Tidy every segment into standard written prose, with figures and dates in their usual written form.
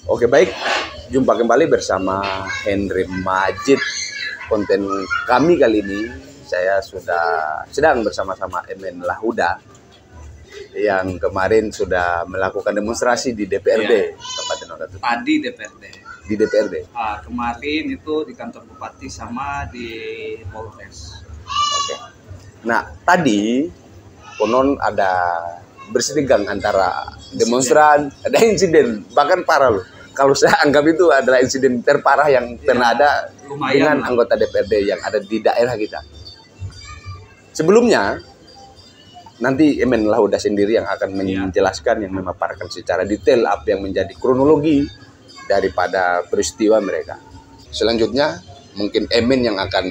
Oke, baik. Jumpa kembali bersama Henry Majid. Konten kami kali ini, saya sudah sedang bersama-sama Emen Lahuda yang kemarin sudah melakukan demonstrasi di DPRD Kabupaten Wakatobi. Tadi DPRD. Di DPRD. Kemarin itu di kantor bupati sama di Polres. Oke. Nah, tadi konon ada bersitegang antara demonstran, ada insiden, bahkan parah loh. Kalau saya anggap itu adalah insiden terparah yang pernah ada dengan anggota DPRD yang ada di daerah kita. Sebelumnya, nanti Emen Lahuda sendiri yang akan menjelaskan, yang memaparkan secara detail apa yang menjadi kronologi daripada peristiwa mereka. Selanjutnya, mungkin Emen yang akan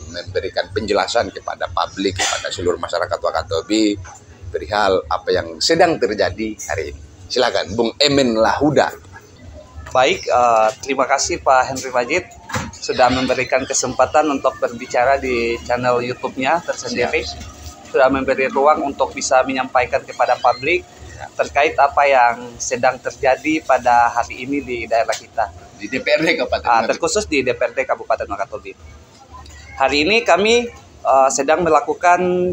memberikan penjelasan kepada publik, kepada seluruh masyarakat Wakatobi, perihal apa yang sedang terjadi hari ini. Silakan, Bung Emen Lahuda. Baik, terima kasih Pak Henry Majid sudah memberikan kesempatan untuk berbicara di channel YouTube-nya tersendiri. Sudah memberi ruang untuk bisa menyampaikan kepada publik terkait apa yang sedang terjadi pada hari ini di daerah kita. Di DPRD Kabupaten Wakatobi. Terkhusus di DPRD Kabupaten Wakatobi. Hari ini kami sedang melakukan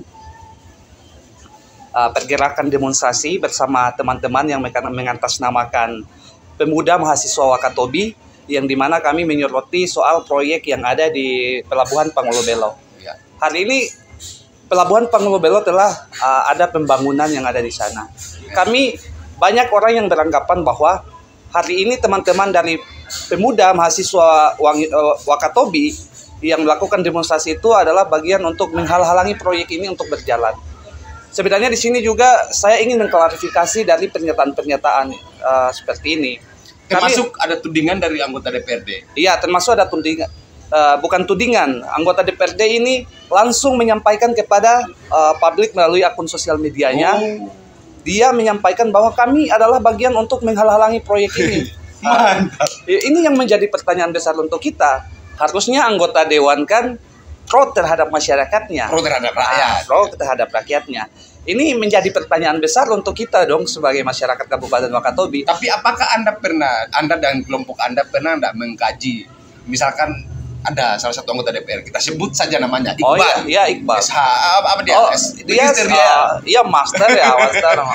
pergerakan demonstrasi bersama teman-teman yang mengatasnamakan Pemuda Mahasiswa Wakatobi, yang dimana kami menyoroti soal proyek yang ada di Pelabuhan Pangulo Belo. Hari ini Pelabuhan Pangulo Belo telah ada pembangunan yang ada di sana. Kami banyak orang yang beranggapan bahwa hari ini teman-teman dari Pemuda Mahasiswa Wakatobi yang melakukan demonstrasi itu adalah bagian untuk menghalang-halangi proyek ini untuk berjalan. Sebenarnya di sini juga saya ingin mengklarifikasi dari pernyataan-pernyataan seperti ini. Termasuk ada tudingan dari anggota DPRD. Iya, termasuk ada tudingan. Bukan tudingan. Anggota DPRD ini langsung menyampaikan kepada publik melalui akun sosial medianya. Dia menyampaikan bahwa kami adalah bagian untuk menghalang-halangi proyek ini. Mantap. Ini yang menjadi pertanyaan besar untuk kita. Harusnya anggota dewan kan pro terhadap masyarakatnya, Pro terhadap rakyat. Pro terhadap rakyatnya. Ini menjadi pertanyaan besar untuk kita dong sebagai masyarakat Kabupaten Wakatobi. Tapi apakah Anda dan kelompok Anda pernah enggak mengkaji, misalkan ada salah satu anggota DPR, kita sebut saja namanya Iqbal. Oh iya, Iqbal. SH, apa dia? Dia master ya,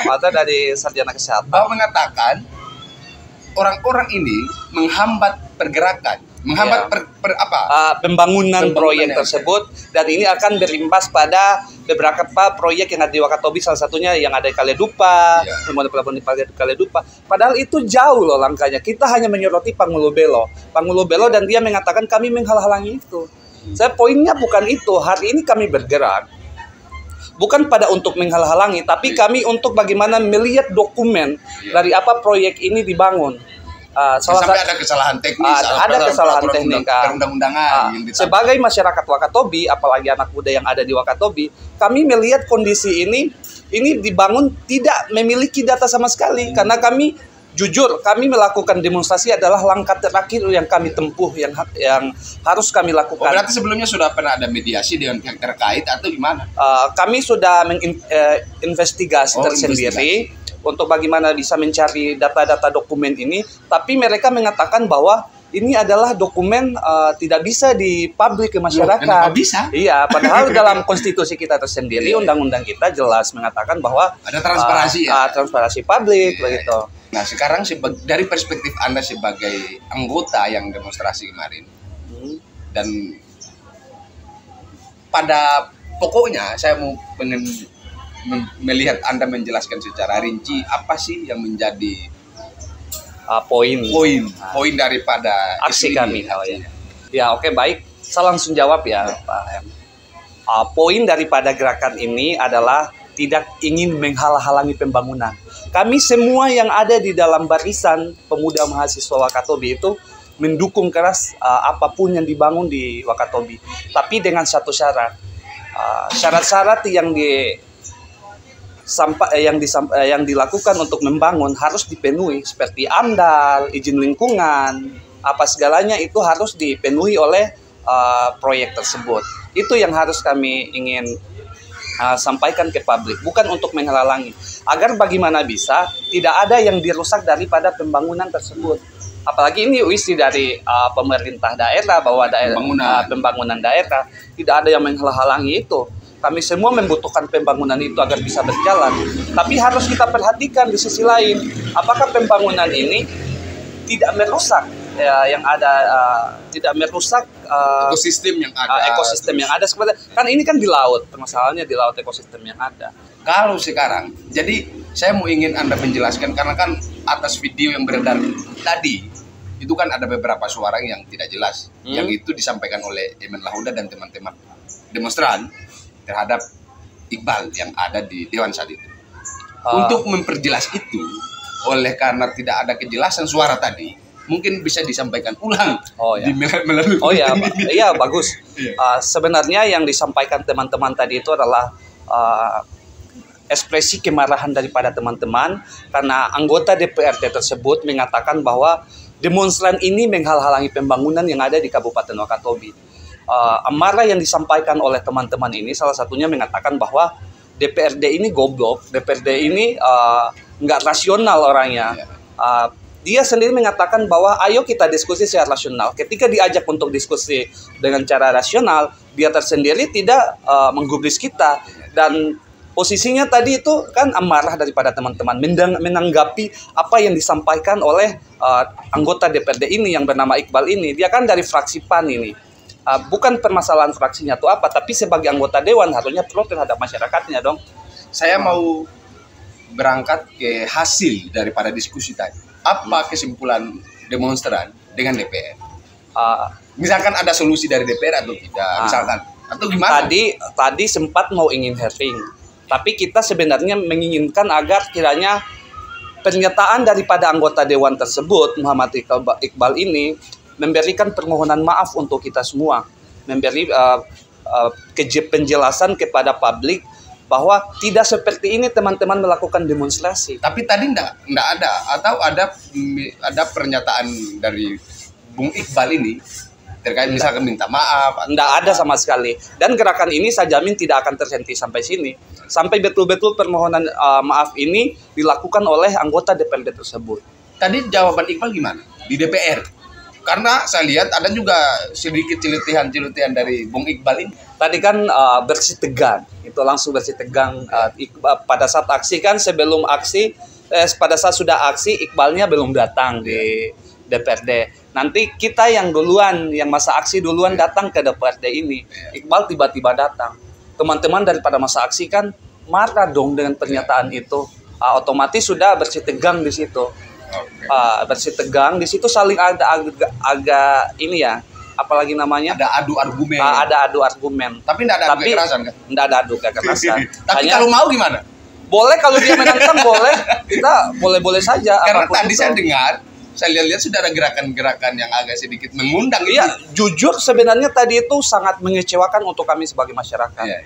master dari sarjana kesehatan. Bahwa mengatakan orang-orang ini menghambat pergerakan, menghambat pembangunan proyek tersebut, dan ini akan berimbas pada beberapa proyek yang ada di Wakatobi, salah satunya yang ada di Kaledupa, kemudian pelabuhan di Kaledupa. Padahal itu jauh loh langkahnya. Kita hanya menyoroti Pangulo Belo, dan dia mengatakan kami menghalang-halangi itu. Saya poinnya bukan itu. Hari ini kami bergerak bukan pada untuk menghalang-halangi, tapi kami untuk bagaimana melihat dokumen dari apa proyek ini dibangun. Sampai ada kesalahan teknis, ada kesalahan teknis perundang-undangan. Sebagai masyarakat Wakatobi, apalagi anak muda yang ada di Wakatobi, kami melihat kondisi ini dibangun tidak memiliki data sama sekali. Karena kami jujur, kami melakukan demonstrasi adalah langkah terakhir yang kami tempuh, yang harus kami lakukan. Berarti sebelumnya sudah pernah ada mediasi dengan pihak terkait atau gimana? Kami sudah menginvestigasi tersendiri untuk bagaimana bisa mencari data-data dokumen ini, tapi mereka mengatakan bahwa ini adalah dokumen tidak bisa dipublik ke masyarakat. Kenapa bisa? Iya, padahal dalam konstitusi kita tersendiri, undang-undang kita jelas mengatakan bahwa ada transparansi transparansi publik begitu. Nah, sekarang dari perspektif Anda sebagai anggota yang demonstrasi kemarin, dan pada pokoknya saya mau melihat Anda menjelaskan secara rinci apa sih yang menjadi poin daripada aksi kami. Ya, oke, baik. Saya langsung jawab ya, Pak M. Poin daripada gerakan ini adalah tidak ingin menghalang-halangi pembangunan. Kami semua yang ada di dalam barisan Pemuda Mahasiswa Wakatobi itu mendukung keras apapun yang dibangun di Wakatobi. Tapi dengan satu syarat. Syarat-syarat yang dilakukan untuk membangun harus dipenuhi, seperti AMDAL, izin lingkungan, apa segalanya itu harus dipenuhi oleh proyek tersebut. Itu yang harus kami ingin sampaikan ke publik, bukan untuk menghalangi. Agar bagaimana bisa tidak ada yang dirusak daripada pembangunan tersebut. Apalagi ini visi dari pemerintah daerah bahwa pembangunan daerah tidak ada yang menghalangi itu. Kami semua membutuhkan pembangunan itu agar bisa berjalan. Tapi harus kita perhatikan di sisi lain, apakah pembangunan ini tidak merusak yang ada, tidak merusak ekosistem yang ada. Ekosistem yang ada seperti kan ini kan di laut, permasalahannya di laut ekosistem yang ada. Kalau sekarang, jadi saya mau ingin Anda menjelaskan karena kan atas video yang beredar tadi itu kan ada beberapa suara yang tidak jelas, yang itu disampaikan oleh Emen Lahuda dan teman-teman demonstran terhadap Iqbal yang ada di Dewan saat itu. Untuk memperjelas itu, oleh karena tidak ada kejelasan suara tadi, mungkin bisa disampaikan ulang. Melalui iya bagus. Sebenarnya yang disampaikan teman-teman tadi itu adalah ekspresi kemarahan daripada teman-teman karena anggota DPRD tersebut mengatakan bahwa demonstran ini menghalang-halangi pembangunan yang ada di Kabupaten Wakatobi. Amarah yang disampaikan oleh teman-teman ini salah satunya mengatakan bahwa DPRD ini goblok, DPRD ini nggak rasional orangnya. Dia sendiri mengatakan bahwa ayo kita diskusi secara rasional. Ketika diajak untuk diskusi dengan cara rasional, dia tersendiri tidak menggubris kita. Dan posisinya tadi itu kan amarah daripada teman-teman menanggapi apa yang disampaikan oleh anggota DPRD ini yang bernama Iqbal ini. Dia kan dari fraksi PAN ini. Bukan permasalahan fraksinya atau apa, tapi sebagai anggota dewan harusnya pro terhadap masyarakatnya dong. Saya mau berangkat ke hasil daripada diskusi tadi. Apa kesimpulan demonstran dengan DPR? Misalkan ada solusi dari DPR atau tidak, misalkan atau gimana? Tadi sempat mau ingin hearing, tapi kita sebenarnya menginginkan agar kiranya pernyataan daripada anggota dewan tersebut Muhammad Iqbal ini memberikan permohonan maaf untuk kita semua, memberi penjelasan kepada publik bahwa tidak seperti ini teman-teman melakukan demonstrasi. Tapi tadi enggak ada, atau ada pernyataan dari Bung Iqbal ini terkait misalkan minta maaf. Enggak ada sama sekali. Dan gerakan ini saya jamin tidak akan terhenti sampai sini. Sampai betul-betul permohonan maaf ini dilakukan oleh anggota DPRD tersebut. Tadi jawaban Iqbal gimana? Di DPR? Karena saya lihat ada juga sedikit celutihan-celutihan dari Bung Iqbal ini. Tadi kan bersih tegang, itu langsung bersih tegang. Pada saat aksi kan sebelum aksi, pada saat sudah aksi Iqbalnya belum datang di DPRD. Nanti kita yang duluan, yang masa aksi duluan datang ke DPRD ini. Iqbal tiba-tiba datang. Teman-teman daripada masa aksi kan marah dong dengan pernyataan itu. Otomatis sudah bersih tegang di situ. Bersih tegang di situ saling agak ini ya, apalagi namanya ada adu argumen. Ada adu argumen. Tapi tidak ada adu kekerasan kan? Tidak ada adu kekerasan. Tapi kalau mau gimana? Boleh kalau dia menantang boleh. Kita boleh-boleh saja. Karena tadi itu. Saya lihat sudah ada gerakan-gerakan yang agak sedikit mengundang. Iya, jujur sebenarnya tadi itu sangat mengecewakan untuk kami sebagai masyarakat. Iya.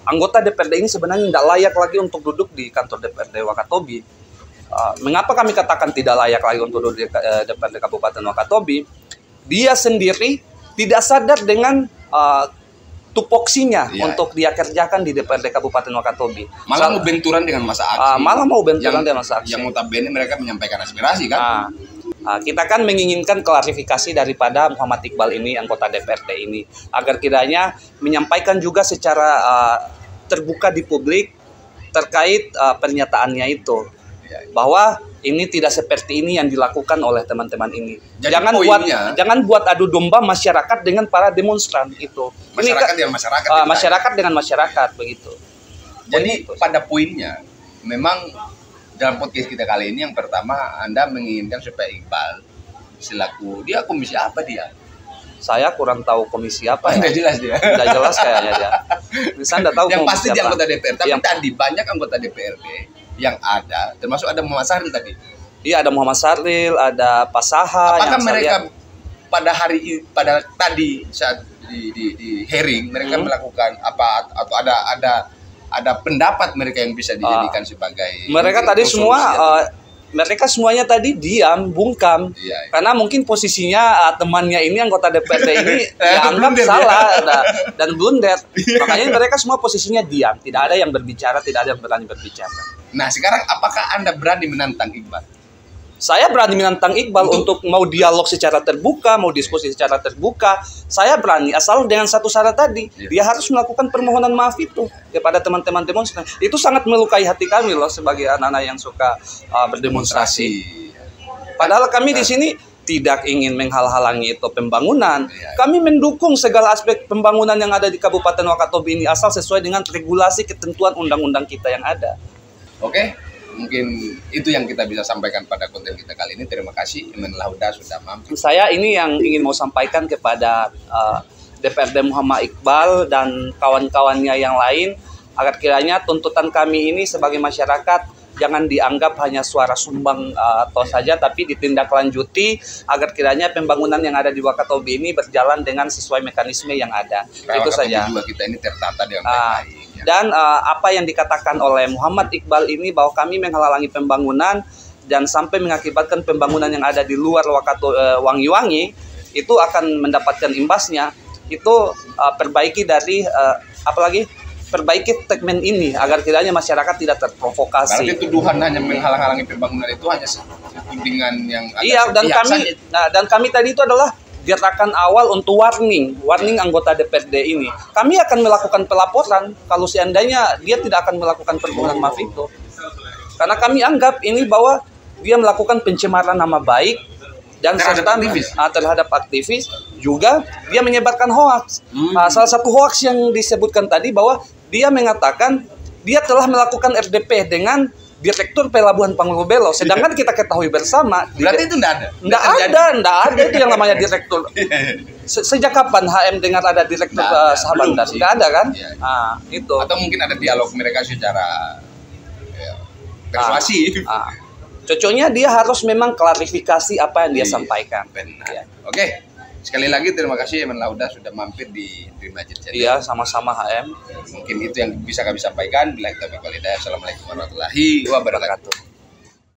Anggota DPRD ini sebenarnya tidak layak lagi untuk duduk di kantor DPRD Wakatobi. Mengapa kami katakan tidak layak lagi untuk duduk di DPRD Kabupaten Wakatobi? Dia sendiri tidak sadar dengan tupoksinya untuk dia kerjakan di DPRD Kabupaten Wakatobi. Malah mau benturan dengan masa aksi. Dengan masa aksi. Yang notabene mereka menyampaikan aspirasi kan? Kita kan menginginkan klarifikasi daripada Muhammad Iqbal ini, anggota DPRD ini, agar kiranya menyampaikan juga secara terbuka di publik terkait pernyataannya itu. Bahwa ini tidak seperti ini yang dilakukan oleh teman-teman ini. Jadi jangan buat adu domba masyarakat dengan para demonstran itu. Masyarakat dengan masyarakat begitu. Jadi pada poinnya memang dalam podcast kita kali ini yang pertama Anda menginginkan supaya Iqbal selaku dia komisi apa dia? Saya kurang tahu komisi apa ya. Tidak jelas dia. Tidak jelas kayaknya dia. Saya tidak tahu. Yang pasti dia anggota DPR. Tapi tadi banyak anggota DPRD yang ada, termasuk ada Muhammad Sahril tadi. Iya, ada Muhammad Sahril, ada Pak Saha. Apakah mereka pada tadi saat di hearing mereka melakukan apa atau ada pendapat mereka yang bisa dijadikan sebagai mereka tadi semua mereka semuanya tadi diam, bungkam. Iya. Karena mungkin posisinya temannya ini, anggota DPRD ini dianggap salah dan blunder. Makanya mereka semua posisinya diam, tidak ada yang berbicara, tidak ada yang berani berbicara. Nah, sekarang apakah Anda berani menantang Iqbal? Saya berani menantang Iqbal untuk mau dialog secara terbuka, mau diskusi secara terbuka. Saya berani, asal dengan satu syarat tadi, dia harus melakukan permohonan maaf itu kepada teman-teman demonstran. Itu sangat melukai hati kami loh sebagai anak-anak yang suka berdemonstrasi. Padahal kami di sini tidak ingin menghalang-halangi itu pembangunan. Kami mendukung segala aspek pembangunan yang ada di Kabupaten Wakatobi ini asal sesuai dengan regulasi ketentuan undang-undang kita yang ada. Oke. Mungkin itu yang kita bisa sampaikan pada konten kita kali ini. Terima kasih Emen Lauda sudah mampir. Saya ini yang ingin mau sampaikan kepada DPRD Muhammad Iqbal dan kawan-kawannya yang lain, agar kiranya tuntutan kami ini sebagai masyarakat jangan dianggap hanya suara sumbang atau saja, tapi ditindaklanjuti agar kiranya pembangunan yang ada di Wakatobi ini berjalan dengan sesuai mekanisme yang ada. Itu saja. Juga kita ini tertata dengan baik. Dan apa yang dikatakan oleh Muhammad Iqbal ini bahwa kami menghalangi pembangunan dan sampai mengakibatkan pembangunan yang ada di luar Wangi-Wangi itu akan mendapatkan imbasnya. Itu perbaiki dari perbaiki segmen ini agar kiranya masyarakat tidak terprovokasi. Berarti tuduhan hanya menghalang-halangi pembangunan itu hanya tudingan yang iya, dan kami tadi itu adalah gerakan awal untuk warning anggota DPRD ini. Kami akan melakukan pelaporan kalau seandainya dia tidak akan melakukan permohonan maaf itu. Karena kami anggap ini bahwa dia melakukan pencemaran nama baik dan terhadap aktivis, juga dia menyebarkan hoaks. Salah satu hoaks yang disebutkan tadi bahwa dia mengatakan dia telah melakukan RDP dengan Direktur Pelabuhan Panglobelo, sedangkan kita ketahui bersama berarti itu enggak ada itu yang namanya direktur. Sejak kapan HM dengar ada direktur sahabat das? Enggak ada kan? Itu. Atau mungkin ada dialog mereka secara persuasi. Cocoknya dia harus memang klarifikasi apa yang dia sampaikan. Benar. Ya. Oke. Sekali lagi terima kasih Emen Lauda sudah mampir di Masjid Channel. Iya, sama-sama HM. Mungkin itu yang bisa kami sampaikan. Assalamualaikum warahmatullahi wabarakatuh.